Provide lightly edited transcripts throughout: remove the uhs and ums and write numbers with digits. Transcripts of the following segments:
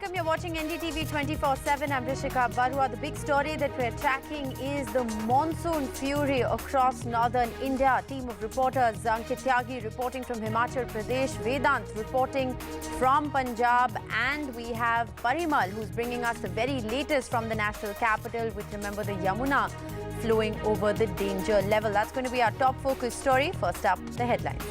welcome. You're watching NDTV 24/7. I'm Rishika Barua. The big story that we're tracking is the monsoon fury across northern India. A team of reporters, Ankit Tyagi reporting from Himachal Pradesh, Vedant reporting from Punjab, and we have Parimal who's bringing us the very latest from the national capital with, remember, the Yamuna flowing over the danger level. That's going to be our top focus story. First up, the headlines.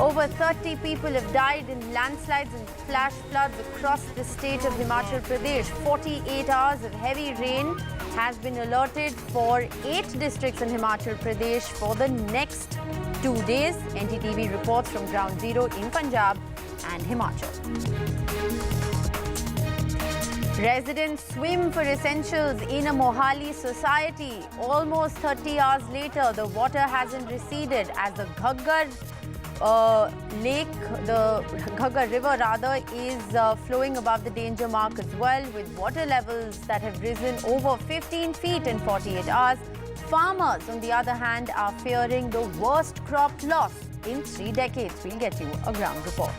Over 30 people have died in landslides and flash floods across the state of Himachal Pradesh. 48 hours of heavy rain has been alerted for 8 districts in Himachal Pradesh for the next 2 days. NDTV reports from ground zero in Punjab and Himachal. Residents swim for essentials in a Mohali society. Almost 30 hours later, the water hasn't receded as the Ghaggar lake, the Ghaggar river rather, is flowing above the danger mark as well, with water levels that have risen over 15 feet in 48 hours. Farmers, on the other hand, are fearing the worst crop loss in 3 decades. We'll get you a ground report.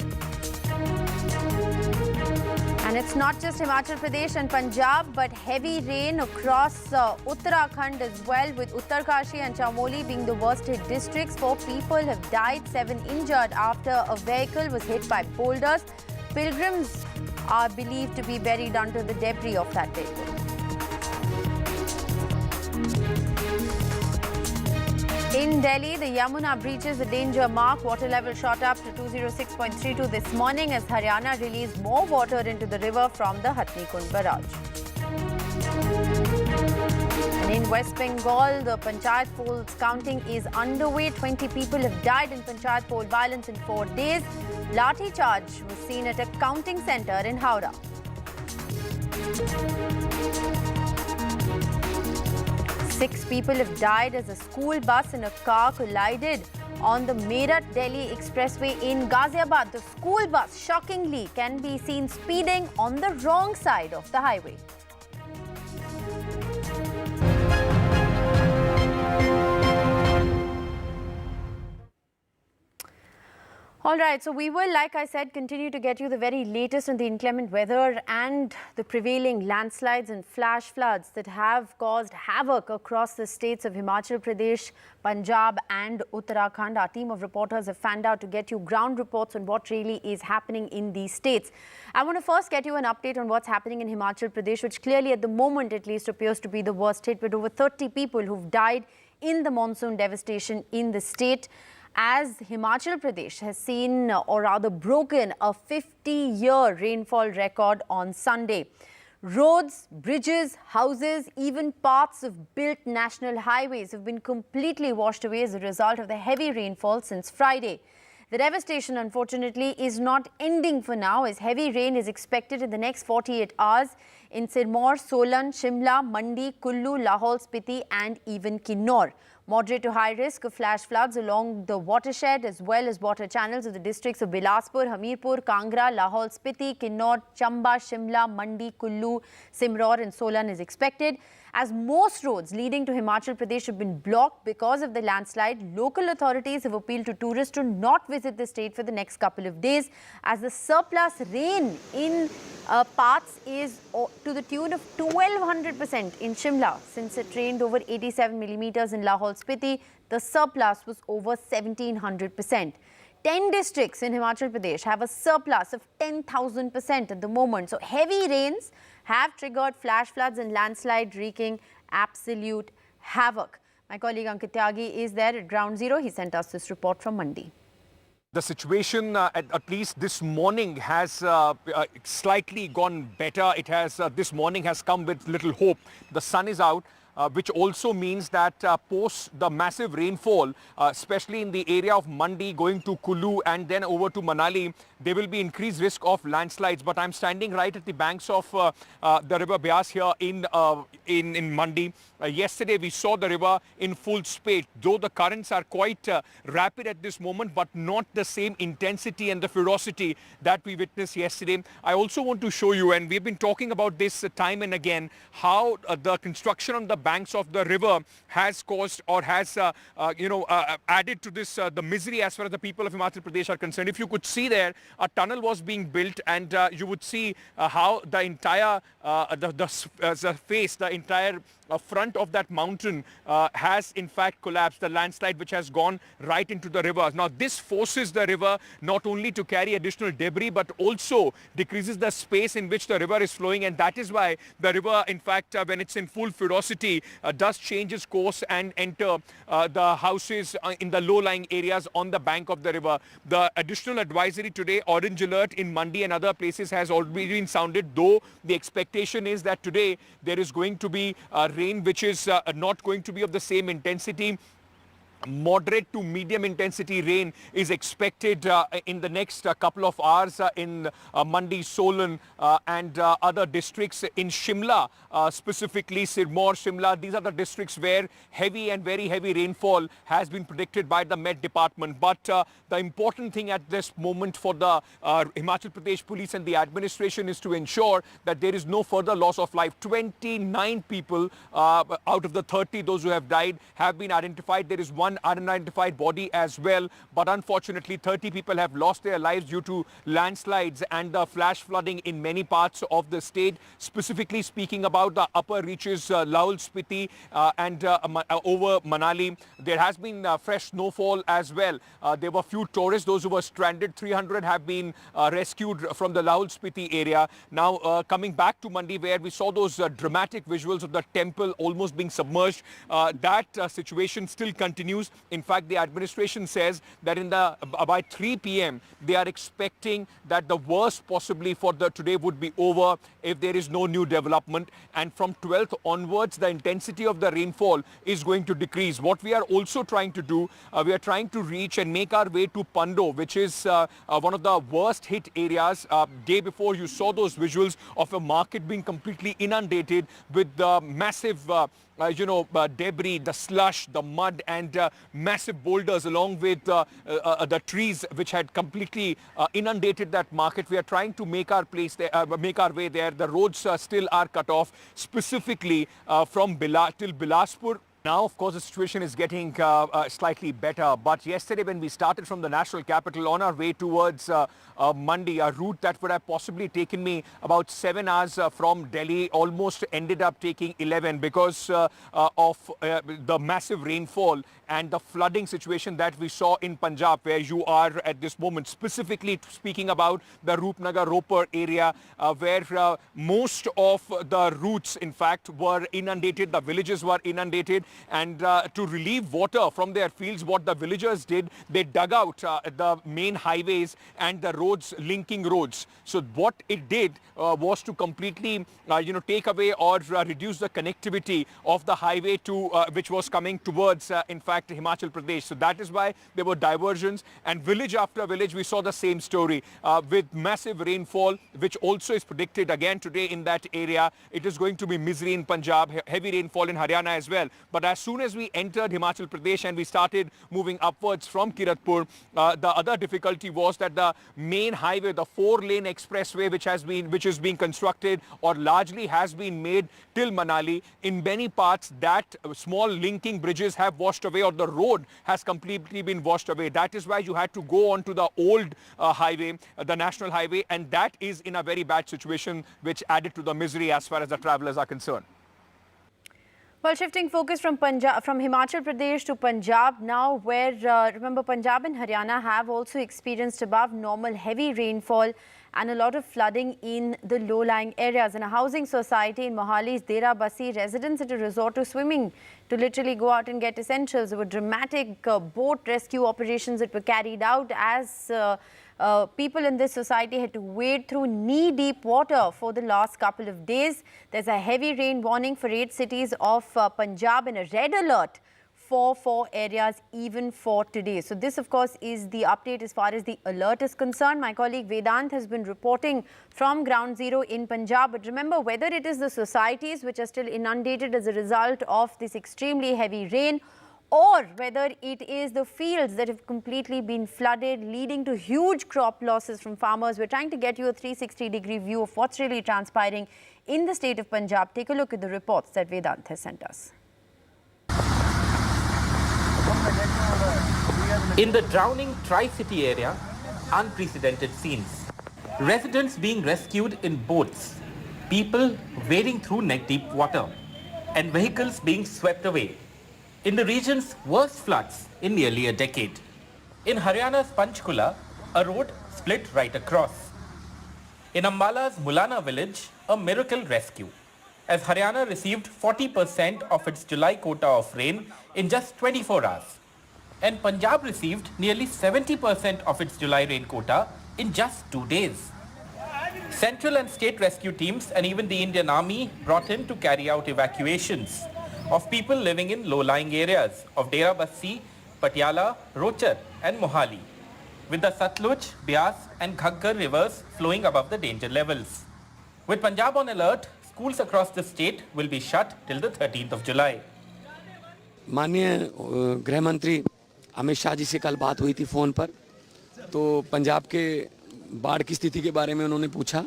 And it's not just Himachal Pradesh and Punjab, but heavy rain across Uttarakhand as well, with Uttarkashi and Chamoli being the worst hit districts. 4 people have died, 7 injured after a vehicle was hit by boulders. Pilgrims are believed to be buried under the debris of that vehicle. In Delhi, the Yamuna breaches the danger mark. Water level shot up to 206.32 this morning as Haryana released more water into the river from the Hatnikund barrage. And in West Bengal, the Panchayat polls counting is underway. 20 people have died in Panchayat poll violence in 4 days. Lathi charge was seen at a counting centre in Howrah. 6 people have died as a school bus and a car collided on the Meerut-Delhi expressway in Ghaziabad. The school bus, shockingly, can be seen speeding on the wrong side of the highway. All right, so we will, like I said, continue to get you the very latest on the inclement weather and the prevailing landslides and flash floods that have caused havoc across the states of Himachal Pradesh, Punjab and Uttarakhand. Our team of reporters have fanned out to get you ground reports on what really is happening in these states. I want to first get you an update on what's happening in Himachal Pradesh, which clearly at the moment at least appears to be the worst hit, with over 30 people who've died in the monsoon devastation in the state, as Himachal Pradesh has seen, or rather broken, a 50-year rainfall record on Sunday. Roads, bridges, houses, even parts of built national highways have been completely washed away as a result of the heavy rainfall since Friday. The devastation, unfortunately, is not ending for now, as heavy rain is expected in the next 48 hours in Sirmaur, Solan, Shimla, Mandi, Kullu, Lahaul Spiti and even Kinnaur. Moderate to high risk of flash floods along the watershed as well as water channels of the districts of Bilaspur, Hamirpur, Kangra, Lahaul Spiti, Kinnaur, Chamba, Shimla, Mandi, Kullu, Simror and Solan is expected. As most roads leading to Himachal Pradesh have been blocked because of the landslide, local authorities have appealed to tourists to not visit the state for the next couple of days, as the surplus rain in parts is to the tune of 1200% in Shimla. Since it rained over 87 millimeters in Lahaul Spiti, the surplus was over 1700%. 10 districts in Himachal Pradesh have a surplus of 10,000% at the moment. So heavy rains have triggered flash floods and landslide, wreaking absolute havoc. My colleague Ankit Tyagi is there at ground zero. He sent us this report from Mandi. The situation, at least this morning, has slightly gone better. It has this morning has come with little hope. The sun is out. Which also means that post the massive rainfall, especially in the area of Mandi going to Kullu and then over to Manali, there will be increased risk of landslides. But I'm standing right at the banks of the river Beas here in Mandi. Yesterday we saw the river in full spate, though the currents are quite rapid at this moment, but not the same intensity and the ferocity that we witnessed yesterday. I also want to show you, and we've been talking about this time and again, how the construction on the banks of the river has caused or has, added to this, the misery as far as the people of Himachal Pradesh are concerned. If you could see there, a tunnel was being built, and you would see how the entire, the entire front of that mountain has in fact collapsed, the landslide which has gone right into the river. Now this forces the river not only to carry additional debris but also decreases the space in which the river is flowing, and that is why the river in fact when it's in full ferocity does change its course and enter the houses in the low-lying areas on the bank of the river. The additional advisory today, orange alert in Mandi and other places, has already been sounded, though the expectation is that today there is going to be rain which is not going to be of the same intensity. Moderate to medium intensity rain is expected in the next couple of hours in Mandi, Solan and other districts in Shimla, specifically Sirmaur, Shimla. These are the districts where heavy and very heavy rainfall has been predicted by the Met Department. But the important thing at this moment for the Himachal Pradesh police and the administration is to ensure that there is no further loss of life. 29 people out of the 30, those who have died, have been identified. There is one unidentified body as well, but unfortunately 30 people have lost their lives due to landslides and the flash flooding in many parts of the state, specifically speaking about the upper reaches, Lahaul Spiti and over Manali. There has been fresh snowfall as well. There were few tourists, those who were stranded. 300 have been rescued from the Lahaul Spiti area. Now coming back to Mandi, where we saw those dramatic visuals of the temple almost being submerged, that situation still continues. In fact, the administration says that by 3 p.m. they are expecting that the worst possibly for today would be over if there is no new development. And from 12th onwards, the intensity of the rainfall is going to decrease. What we are also trying to do, we are trying to reach and make our way to Pando, which is one of the worst hit areas. Day before, you saw those visuals of a market being completely inundated with the massive debris, the slush, the mud and massive boulders along with the trees which had completely inundated that market. We are trying to make our way there. The roads still are cut off, specifically from till Bilaspur. Now, of course, the situation is getting slightly better. But yesterday, when we started from the national capital on our way towards Mandi, a route that would have possibly taken me about 7 hours from Delhi, almost ended up taking 11 because of the massive rainfall and the flooding situation that we saw in Punjab, where you are at this moment, specifically speaking about the Roopnagar Ropar area, where most of the routes, in fact, were inundated. The villages were inundated. And to relieve water from their fields, what the villagers did, they dug out the main highways and the roads, linking roads. So what it did was to completely, take away or reduce the connectivity of the highway to which was coming towards, in fact, Himachal Pradesh. So that is why there were diversions, and village after village we saw the same story with massive rainfall, which also is predicted again today in that area. It is going to be misery in Punjab, heavy rainfall in Haryana as well. But as soon as we entered Himachal Pradesh and we started moving upwards from Kiratpur, the other difficulty was that the main highway, the 4-lane expressway which is being constructed or largely has been made till Manali, in many parts that small linking bridges have washed away, or the road has completely been washed away. That is why you had to go onto the old highway, the national highway, and that is in a very bad situation, which added to the misery as far as the travelers are concerned. Well, shifting focus from Himachal Pradesh to Punjab now, where remember Punjab and Haryana have also experienced above normal heavy rainfall and a lot of flooding in the low-lying areas. In a housing society in Mohali's Dera Basi, residents had to resort to swimming to literally go out and get essentials. There were dramatic boat rescue operations that were carried out as people in this society had to wade through knee-deep water for the last couple of days. There's a heavy rain warning for 8 cities of Punjab and a red alert for 4 areas even for today. So this, of course, is the update as far as the alert is concerned. My colleague Vedant has been reporting from ground zero in Punjab. But remember, whether it is the societies which are still inundated as a result of this extremely heavy rain, or whether it is the fields that have completely been flooded, leading to huge crop losses from farmers. We're trying to get you a 360-degree view of what's really transpiring in the state of Punjab. Take a look at the reports that Vedant has sent us. In the drowning Tri-City area, unprecedented scenes. Residents being rescued in boats, people wading through neck-deep water, and vehicles being swept away. In the region's worst floods in nearly a decade. In Haryana's Panchkula, a road split right across. In Ambala's Mulana village, a miracle rescue, as Haryana received 40% of its July quota of rain in just 24 hours. And Punjab received nearly 70% of its July rain quota in just 2 days. Central and state rescue teams and even the Indian Army brought in to carry out evacuations of people living in low-lying areas of Dera Bassi, Patiala, Rochar and Mohali, with the Satluj, Beas and Ghaggar rivers flowing above the danger levels. With Punjab on alert, schools across the state will be shut till the 13th of July. माननीय गृह मंत्री अमित शाह जी से कल बात हुई थी phone पर, तो पंजाब के बाढ़ की स्थिति के बारे में उन्होंने पूछा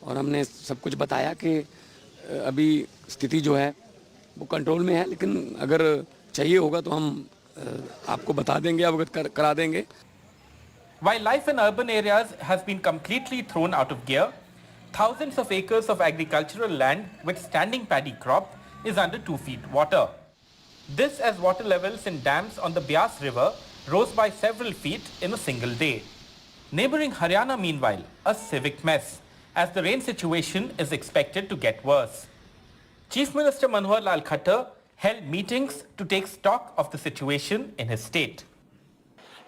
और हमने सब कुछ बताया कि अभी स्थिति जो है वो कंट्रोल में है, लेकिन अगर चाहिए होगा तो हम आपको बता देंगे, अवगत करा देंगे. While life in urban areas has been completely thrown out of gear, thousands of acres of agricultural land with standing paddy crop is under 2 feet water. This as water levels in dams on the Beas River rose by several feet in a single day. Neighbouring Haryana meanwhile, a civic mess, as the rain situation is expected to get worse. Chief Minister Manohar Lal Khattar held meetings to take stock of the situation in his state.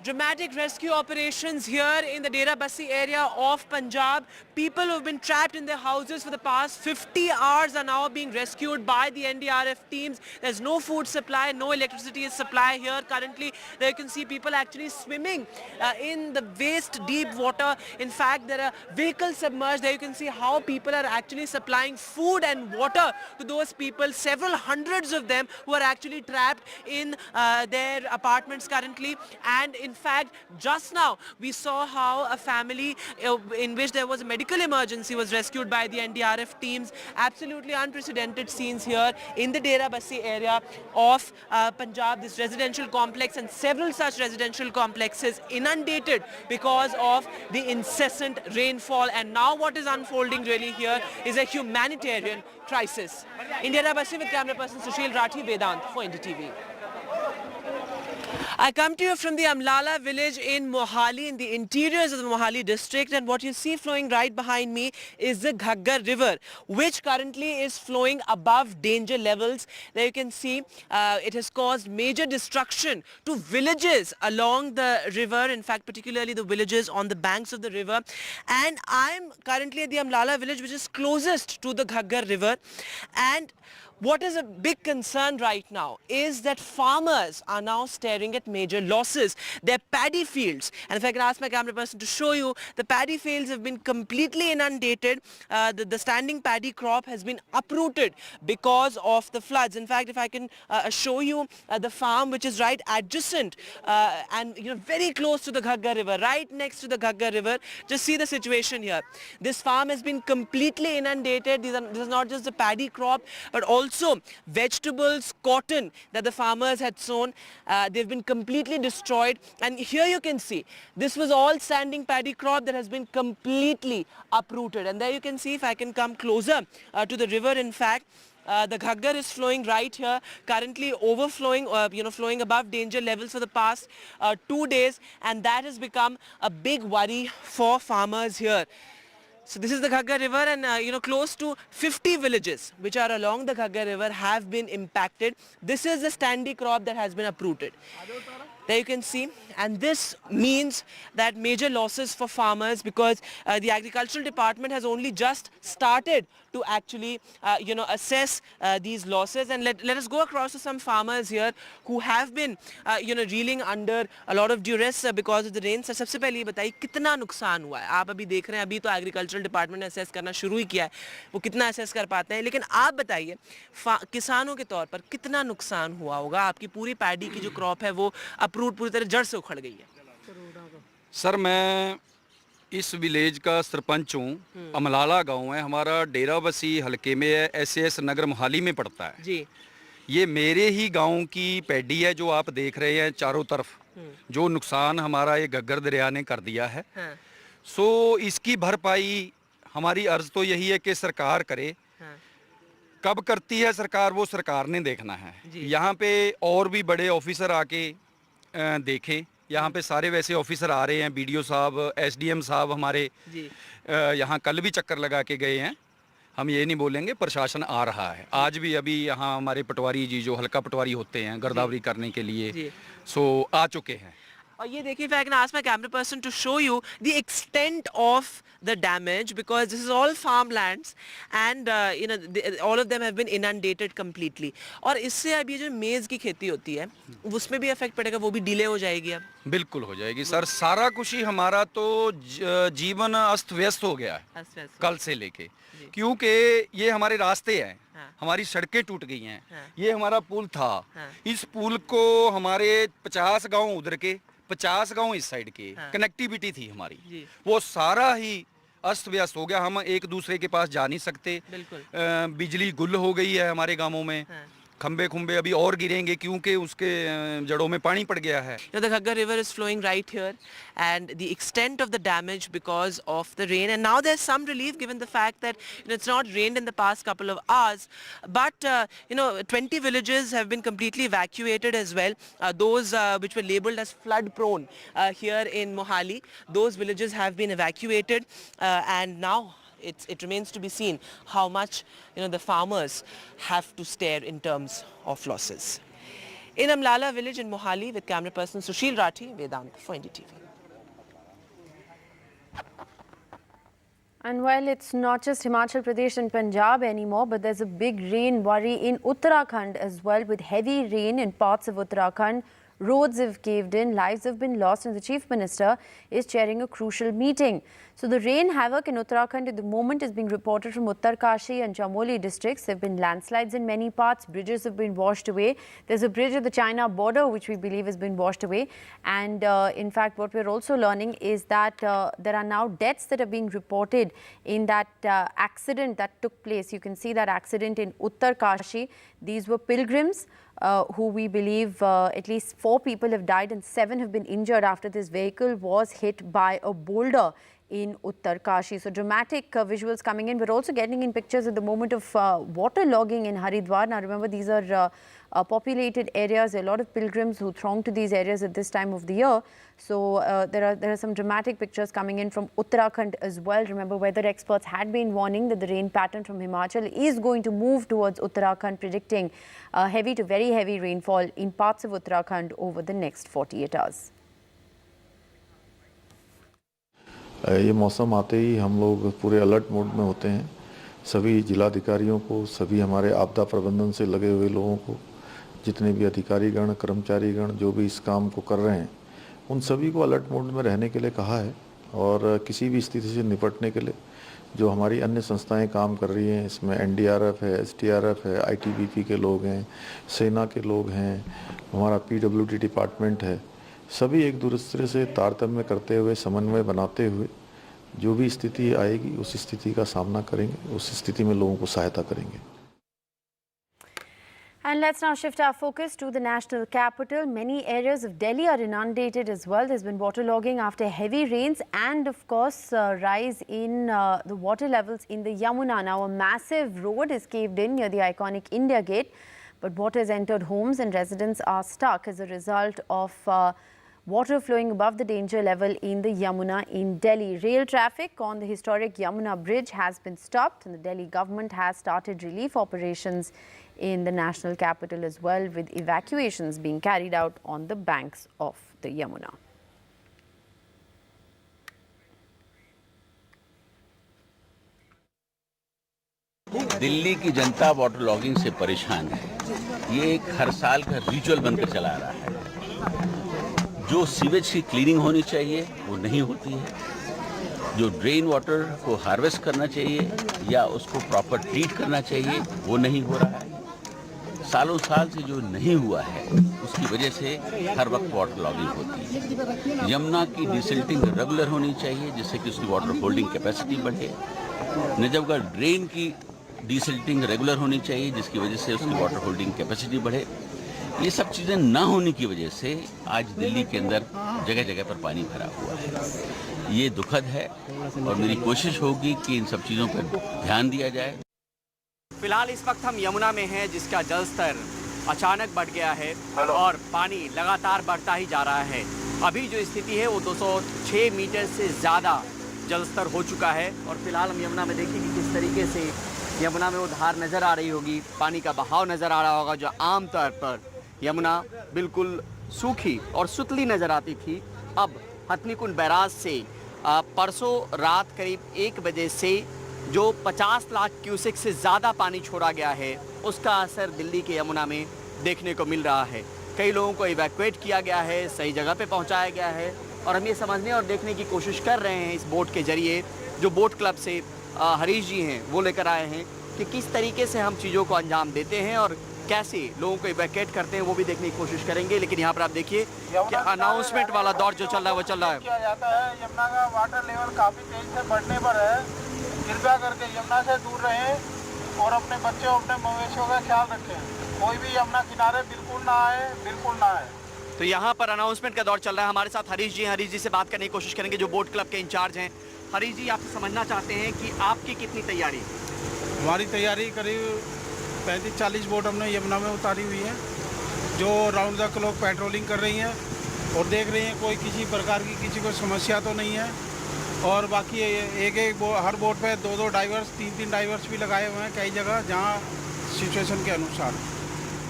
Dramatic rescue operations here in the Dera Bassi area of Punjab. People who have been trapped in their houses for the past 50 hours are now being rescued by the NDRF teams. There's no food supply, no electricity supply here. Currently, there you can see people actually swimming in the waist deep water. In fact, there are vehicles submerged. There you can see how people are actually supplying food and water to those people. Several hundreds of them who are actually trapped in their apartments currently. And in fact, just now we saw how a family in which there was a medical emergency was rescued by the NDRF teams. Absolutely unprecedented scenes here in the Dera Bassi area of Punjab, this residential complex, and several such residential complexes inundated because of the incessant rainfall. And now what is unfolding really here is a humanitarian crisis. In Dera Bassi with camera person Sushil Rathi, Vedant for NDTV. I come to you from the Amlala village in Mohali, in the interiors of the Mohali district, and what you see flowing right behind me is the Ghaggar river, which currently is flowing above danger levels. There you can see it has caused major destruction to villages along the river, in fact particularly the villages on the banks of the river. And I'm currently at the Amlala village, which is closest to the Ghaggar river, and what is a big concern right now is that farmers are now staring at major losses. Their paddy fields, and if I can ask my camera person to show you, the paddy fields have been completely inundated. The standing paddy crop has been uprooted because of the floods. In fact, if I can show you the farm which is right adjacent and very close to the Ghaggar river, right next to the Ghaggar river, just see the situation here. This farm has been completely inundated. This is not just the paddy crop, but also vegetables, cotton that the farmers had sown. They've been completely destroyed. And here you can see, this was all standing paddy crop that has been completely uprooted. And there you can see, if I can come closer to the river, in fact, the Ghaggar is flowing right here, currently overflowing, flowing above danger levels for the past 2 days. And that has become a big worry for farmers here. So this is the Ghaggar river, and close to 50 villages which are along the Ghaggar river have been impacted. This is the standing crop that has been uprooted. There you can see, and this means that major losses for farmers, because the agricultural department has only just started to actually assess these losses. And let us go across to some farmers here who have been reeling under a lot of duress because of the rain. Sir सबसे पहले ये बताइए कितना नुकसान हुआ है? आप अभी देख रहे हैं, अभी तो एग्रीकल्चरल डिपार्टमेंट ने असेस करना शुरू ही किया है, वो कितना असेस कर पाते हैं, लेकिन आप बताइए किसानों के तौर पर कितना नुकसान हुआ होगा? आपकी पूरी पैडी की जो क्रॉप है वो अप्रूव पूरी तरह जड़ से उखड़ गई है. सर मैं इस विलेज का सरपंच हूँ. अमलाला गांव है हमारा, डेरा बसी हलके में है, एसएस नगर मोहाली में पड़ता है जी. ये मेरे ही गांव की पैडी है जो आप देख रहे हैं चारों तरफ, जो नुकसान हमारा ये घग्गर दरिया ने कर दिया है। हाँ। सो इसकी भरपाई हमारी अर्ज तो यही है कि सरकार करे। हाँ। कब करती है सरकार वो सरकार ने देखना है। यहाँ पे और भी बड़े ऑफिसर आके देखें। यहाँ पे सारे वैसे ऑफिसर आ रहे हैं, बीडीओ साहब, एसडीएम साहब हमारे यहाँ कल भी चक्कर लगा के गए हैं। हम ये नहीं बोलेंगे, प्रशासन आ रहा है। आज भी अभी यहाँ हमारे पटवारी जी जो हल्का पटवारी होते हैं गिरदावरी करने के लिए, सो आ चुके हैं। और ये देखिए, if I can ask my camera person to show you the extent of the damage, because this is all farmlands and all of them have been inundated completely. और इससे अब ये जो मेज की खेती होती है उसमें भी इफेक्ट पड़ेगा, वो भी डिले हो जाएगी अब। बिल्कुल हो जाएगी सर, सारा कुछ ही हमारा तो जीवन अस्त व्यस्त हो गया है कल से लेके, क्योंकि ये हमारे रास्ते हैं। हमारी सड़कें टूट गई हैं। ये हमारा पुल था। इस पुल को हमारे 50 गांव उधर के 50 गांव इस साइड के कनेक्टिविटी थी हमारी, वो सारा ही अस्त व्यस्त हो गया। हम एक दूसरे के पास जा नहीं सकते। बिजली गुल हो गई है हमारे गांवों में। खंबे खुंबे अभी और गिरेंगे क्योंकि उसके जड़ों में पानी पड़ गया है। The Ghaggar river is flowing right here, and the extent of the damage because of the rain, and now there's some relief given the fact that it's not rained in the past couple of hours, but 20 villages have been completely evacuated as well. Those which were labeled as flood prone here in Mohali, those villages have been evacuated, and now it remains to be seen how much the farmers have to stare in terms of losses. In Amlala village in Mohali, with camera person Sushil Rathi, Vedant for NDTV. And while it's not just Himachal Pradesh and Punjab anymore, but there's a big rain worry in Uttarakhand as well, with heavy rain in parts of Uttarakhand. Roads have caved in, lives have been lost, and the Chief Minister is chairing a crucial meeting. So the rain havoc in Uttarakhand at the moment is being reported from Uttarkashi and Chamoli districts. There have been landslides in many parts, bridges have been washed away. There's a bridge at the China border which we believe has been washed away. And in fact, what we're also learning is that there are now deaths that are being reported in that accident that took place. You can see that accident in Uttarkashi. These were pilgrims who we believe at least 4 people have died and 7 have been injured after this vehicle was hit by a boulder in Uttarkashi. So dramatic visuals coming in. We're also getting in pictures at the moment of water logging in Haridwar. Now remember, these are populated areas. There are a lot of pilgrims who throng to these areas at this time of the year. So there are some dramatic pictures coming in from Uttarakhand as well. Remember, weather experts had been warning that the rain pattern from Himachal is going to move towards Uttarakhand, predicting heavy to very heavy rainfall in parts of Uttarakhand over the next 48 hours. ये मौसम आते ही हम लोग पूरे alert mode में होते हैं। सभी जिलाधिकारियों को, सभी हमारे आपदा प्रबंधन से लगे हुए लोगों को, जितने भी अधिकारीगण, कर्मचारीगण जो भी इस काम को कर रहे हैं, उन सभी को अलर्ट मोड में रहने के लिए कहा है। और किसी भी स्थिति से निपटने के लिए जो हमारी अन्य संस्थाएं काम कर रही हैं, इसमें एनडीआरएफ है, एसडीआरएफ है, आईटीबीपी के लोग हैं, सेना के लोग हैं, हमारा पीडब्ल्यूडी डिपार्टमेंट है, सभी एक दूसरे से तारतम्य करते हुए, समन्वय बनाते हुए जो भी स्थिति आएगी उस स्थिति का सामना करेंगे, उस स्थिति में लोगों को सहायता करेंगे। And let's now shift our focus to the national capital. Many areas of Delhi are inundated as well. There's been waterlogging after heavy rains and, of course, rise in the water levels in the Yamuna. Now, a massive road is caved in near the iconic India Gate, but water has entered homes and residents are stuck as a result of water flowing above the danger level in the Yamuna in Delhi. Rail traffic on the historic Yamuna bridge has been stopped, and the Delhi government has started relief operations in the national capital as well, with evacuations being carried out on the banks of the Yamuna. Delhi की जनता water logging से परेशान है। ये एक हर साल का ritual बनकर चला आ रहा है। जो सीवेज की क्लीनिंग होनी चाहिए वो नहीं होती है। जो ड्रेन वाटर को हार्वेस्ट करना चाहिए या उसको प्रॉपर ट्रीट करना चाहिए वो नहीं हो रहा है। सालों साल से जो नहीं हुआ है उसकी वजह से हर वक्त वाटर लॉगिंग होती है। यमुना की डिसिल्टिंग रेगुलर होनी चाहिए जिससे कि उसकी वाटर होल्डिंग कैपेसिटी बढ़े। नजफगढ़ ड्रेन की डीसिल्टिंग रेगुलर होनी चाहिए, जिसकी वजह से उसकी वाटर होल्डिंग कैपेसिटी बढ़े। ये सब चीज़ें ना होने की वजह से आज दिल्ली के अंदर जगह जगह पर पानी भरा हुआ है। ये दुखद है और मेरी कोशिश होगी कि इन सब चीज़ों पर ध्यान दिया जाए। फिलहाल इस वक्त हम यमुना में हैं, जिसका जल स्तर अचानक बढ़ गया है और पानी लगातार बढ़ता ही जा रहा है। अभी जो स्थिति है वो 206 मीटर से ज़्यादा जल स्तर हो चुका है और फिलहाल हम यमुना में देखेंगे किस तरीके से यमुना में वो धार नज़र आ रही होगी, पानी का बहाव नज़र आ रहा होगा। जो आमतौर पर यमुना बिल्कुल सूखी और सुतली नज़र आती थी, अब हथनीकुंड बैराज से परसों रात करीब 1 बजे से जो 50 लाख क्यूसेक से ज़्यादा पानी छोड़ा गया है, उसका असर दिल्ली के यमुना में देखने को मिल रहा है। कई लोगों को इवैक्यूएट किया गया है, सही जगह पे पहुंचाया गया है और हम ये समझने और देखने की कोशिश कर रहे हैं इस बोट के ज़रिए, जो बोट क्लब से हरीश जी हैं वो लेकर आए हैं, कि किस तरीके से हम चीज़ों को अंजाम देते हैं और कैसे लोगों को इवैक्यूएट करते हैं, वो भी देखने की कोशिश करेंगे। लेकिन यहाँ पर आप देखिए कि अनाउंसमेंट वाला दौर जो चल रहा है वो चल रहा है। किया जाता है, यमुना का वाटर लेवल काफ़ी तेज से बढ़ने पर है, कृपया करके यमुना से दूर रहें और अपने बच्चों अपने मवेशियों का ख्याल रखें। कोई भी यमुना किनारे बिल्कुल ना आए, बिल्कुल ना आए। तो यहाँ पर अनाउंसमेंट का दौर चल रहा है। हमारे साथ हरीश जी से बात करने की कोशिश करेंगे, जो बोट क्लब के इंचार्ज हैं। हरीश जी, आपसे समझना चाहते हैं कि आपकी कितनी तैयारी? हमारी तैयारी करीब 35-40 बोट हमने यमुना में उतारी हुई है, जो राउंड द क्लॉक पेट्रोलिंग कर रही हैं और देख रही हैं कोई किसी प्रकार की किसी को समस्या तो नहीं है। और बाकी हर बोट पे 2-2 डाइवर्स, 3-3 डाइवर्स भी लगाए हुए हैं कई जगह, जहाँ सिचुएशन के अनुसार।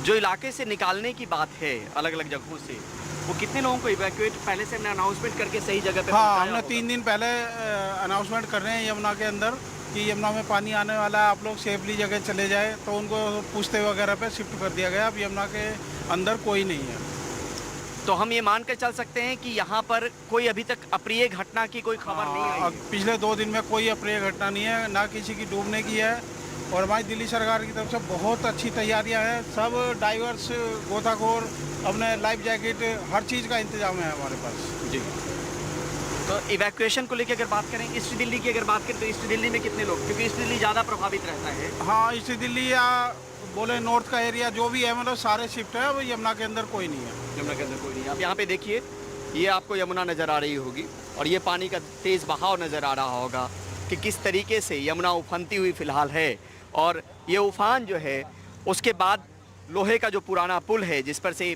जो इलाके से निकालने की बात है अलग अलग जगहों से, वो कितने लोगों को इवैक्यूएट पहले से हमने अनाउंसमेंट करके सही जगह पे? हाँ, हमने 3 दिन पहले अनाउंसमेंट कर रहे हैं यमुना के अंदर कि यमुना में पानी आने वाला है, आप लोग सेफली जगह चले जाए, तो उनको पूछते वगैरह पे शिफ्ट कर दिया गया। अब यमुना के अंदर कोई नहीं है। तो हम ये मान कर चल सकते हैं कि यहाँ पर कोई अभी तक अप्रिय घटना की कोई खबर नहीं आई? पिछले 2 दिन में कोई अप्रिय घटना नहीं है, ना किसी की डूबने की है। और हमारी दिल्ली सरकार की तरफ से बहुत अच्छी तैयारियां हैं। सब डाइवर्स, गोताखोर, अपने लाइफ जैकेट, हर चीज़ का इंतजाम है हमारे पास। जी। तो इवैक्यूएशन को लेकर अगर बात करें, ईस्ट दिल्ली की अगर बात करें, तो ईस्ट दिल्ली में कितने लोग, क्योंकि ईस्ट दिल्ली ज़्यादा प्रभावित रहता है? हाँ, ईस्ट दिल्ली या बोले नॉर्थ का एरिया जो भी है, मतलब सारे शिफ्ट है। वो यमुना के अंदर कोई नहीं है। यमुना के अंदर कोई नहीं है। आप यहाँ पे देखिए, ये आपको यमुना नज़र आ रही होगी और ये पानी का तेज़ बहाव नज़र आ रहा होगा कि किस तरीके से यमुना उफनती हुई फ़िलहाल है। और ये उफान जो है, उसके बाद लोहे का जो पुराना पुल है जिस पर से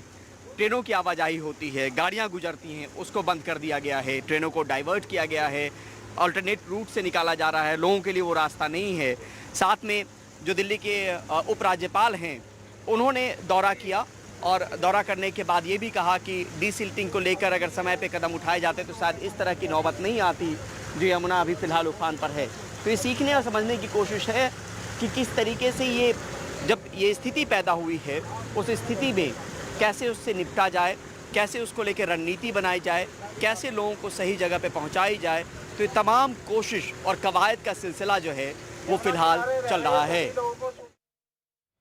ट्रेनों की आवाजाही होती है, गाड़ियाँ गुजरती हैं, उसको बंद कर दिया गया है, ट्रेनों को डाइवर्ट किया गया है, अल्टरनेट रूट से निकाला जा रहा है, लोगों के लिए वो रास्ता नहीं है। साथ में जो दिल्ली के उपराज्यपाल हैं, उन्होंने दौरा किया और दौरा करने के बाद ये भी कहा कि डीसिल्टिंग को लेकर अगर समय पे कदम उठाए जाते तो शायद इस तरह की नौबत नहीं आती जो यमुना अभी फ़िलहाल उफान पर है। तो ये सीखने और समझने की कोशिश है कि किस तरीके से ये, जब ये स्थिति पैदा हुई है, उस स्थिति में कैसे उससे निपटा जाए, कैसे उसको लेकर रणनीति बनाई जाए, कैसे लोगों को सही जगह पे पहुंचाई जाए। तो ये तमाम कोशिश और कवायद का सिलसिला जो है वो फ़िलहाल चल रहा है।